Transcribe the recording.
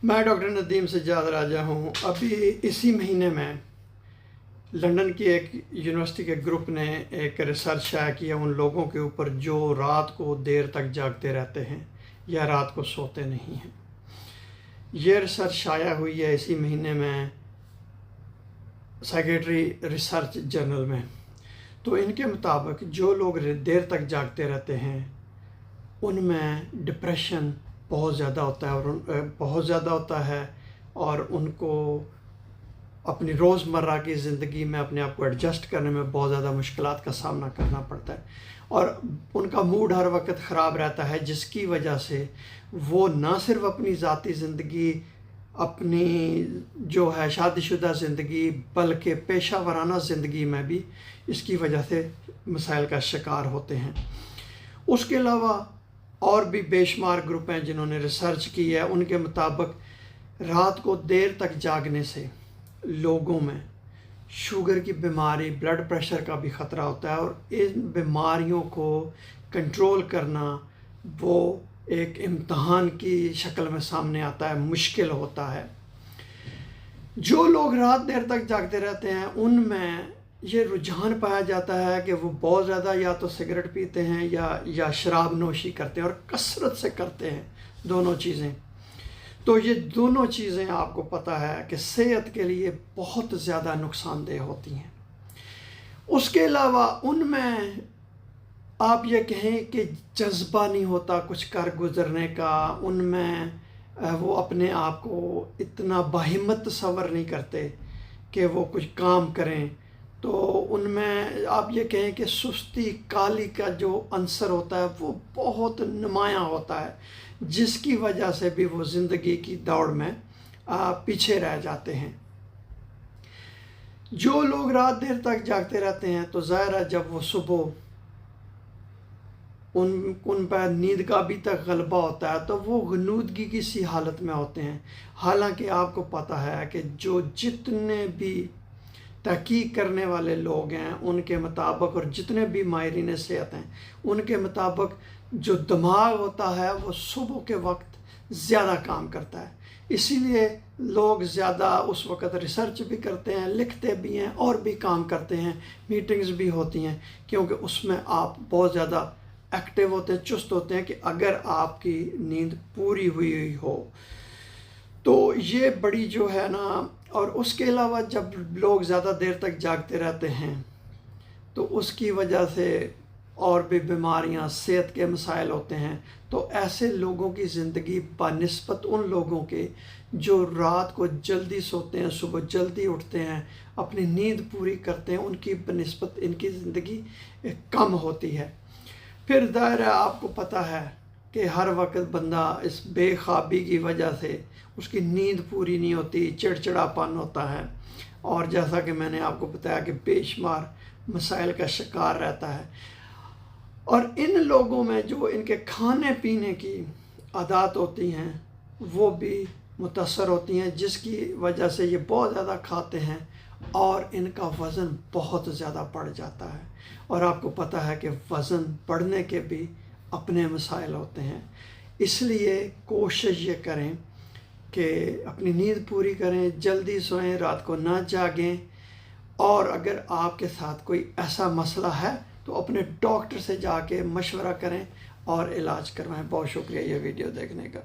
میں ڈاکٹر ندیم سجاد راجہ ہوں۔ ابھی اسی مہینے میں لندن کی ایک یونیورسٹی کے گروپ نے ایک ریسرچ شائع کیا ان لوگوں کے اوپر جو رات کو دیر تک جاگتے رہتے ہیں یا رات کو سوتے نہیں ہیں۔ یہ ریسرچ شائع ہوئی ہے اسی مہینے میں سائیکیٹری ریسرچ جرنل میں۔ تو ان کے مطابق جو لوگ دیر تک جاگتے رہتے ہیں ان میں ڈپریشن بہت زیادہ ہوتا ہے اور ان کو اپنی روزمرہ کی زندگی میں اپنے آپ کو ایڈجسٹ کرنے میں بہت زیادہ مشکلات کا سامنا کرنا پڑتا ہے اور ان کا موڈ ہر وقت خراب رہتا ہے، جس کی وجہ سے وہ نہ صرف اپنی ذاتی زندگی، اپنی جو ہے شادی شدہ زندگی، بلکہ پیشہ ورانہ زندگی میں بھی اس کی وجہ سے مسائل کا شکار ہوتے ہیں۔ اس کے علاوہ اور بھی بے شمار گروپ ہیں جنہوں نے ریسرچ کی ہے۔ ان کے مطابق رات کو دیر تک جاگنے سے لوگوں میں شوگر کی بیماری، بلڈ پریشر کا بھی خطرہ ہوتا ہے اور ان بیماریوں کو کنٹرول کرنا وہ ایک امتحان کی شکل میں سامنے آتا ہے، مشکل ہوتا ہے۔ جو لوگ رات دیر تک جاگتے رہتے ہیں ان میں یہ رجحان پایا جاتا ہے کہ وہ بہت زیادہ یا تو سگریٹ پیتے ہیں یا شراب نوشی کرتے ہیں اور کثرت سے کرتے ہیں دونوں چیزیں۔ تو یہ دونوں چیزیں آپ کو پتہ ہے کہ صحت کے لیے بہت زیادہ نقصان دہ ہوتی ہیں۔ اس کے علاوہ ان میں آپ یہ کہیں کہ جذبہ نہیں ہوتا کچھ کر گزرنے کا، ان میں وہ اپنے آپ کو اتنا باہمت تصور نہیں کرتے کہ وہ کچھ کام کریں۔ تو ان میں آپ یہ کہیں کہ سستی، کالی کا جو عنصر ہوتا ہے وہ بہت نمایاں ہوتا ہے، جس کی وجہ سے بھی وہ زندگی کی دوڑ میں پیچھے رہ جاتے ہیں۔ جو لوگ رات دیر تک جاگتے رہتے ہیں تو ظاہر ہے جب وہ صبح ان پر نیند کا بھی تک غلبہ ہوتا ہے تو وہ غنودگی کی سی حالت میں ہوتے ہیں۔ حالانکہ آپ کو پتہ ہے کہ جتنے بھی تحقیق کرنے والے لوگ ہیں ان کے مطابق اور جتنے بھی ماہرین صحت ہیں ان کے مطابق جو دماغ ہوتا ہے وہ صبح کے وقت زیادہ کام کرتا ہے۔ اسی لیے لوگ زیادہ اس وقت ریسرچ بھی کرتے ہیں، لکھتے بھی ہیں اور بھی کام کرتے ہیں، میٹنگز بھی ہوتی ہیں، کیونکہ اس میں آپ بہت زیادہ ایکٹیو ہوتے ہیں، چست ہوتے ہیں کہ اگر آپ کی نیند پوری ہوئی ہو تو یہ بڑی جو ہے نا۔ اور اس کے علاوہ جب لوگ زیادہ دیر تک جاگتے رہتے ہیں تو اس کی وجہ سے اور بھی بیماریاں، صحت کے مسائل ہوتے ہیں۔ تو ایسے لوگوں کی زندگی بنسبت ان لوگوں کے جو رات کو جلدی سوتے ہیں، صبح جلدی اٹھتے ہیں، اپنی نیند پوری کرتے ہیں، ان کی بنسبت ان کی زندگی کم ہوتی ہے۔ پھر ظاہر ہے آپ کو پتہ ہے کہ ہر وقت بندہ اس بے خوابی کی وجہ سے اس کی نیند پوری نہیں ہوتی، چڑچڑاپن ہوتا ہے اور جیسا کہ میں نے آپ کو بتایا کہ بے شمار مسائل کا شکار رہتا ہے۔ اور ان لوگوں میں جو ان کے کھانے پینے کی عادات ہوتی ہیں وہ بھی متاثر ہوتی ہیں، جس کی وجہ سے یہ بہت زیادہ کھاتے ہیں اور ان کا وزن بہت زیادہ بڑھ جاتا ہے۔ اور آپ کو پتہ ہے کہ وزن بڑھنے کے بھی اپنے مسائل ہوتے ہیں۔ اس لیے کوشش یہ کریں کہ اپنی نیند پوری کریں، جلدی سوئیں، رات کو نہ جاگیں، اور اگر آپ کے ساتھ کوئی ایسا مسئلہ ہے تو اپنے ڈاکٹر سے جا کے مشورہ کریں اور علاج کروائیں۔ بہت شکریہ یہ ویڈیو دیکھنے کا۔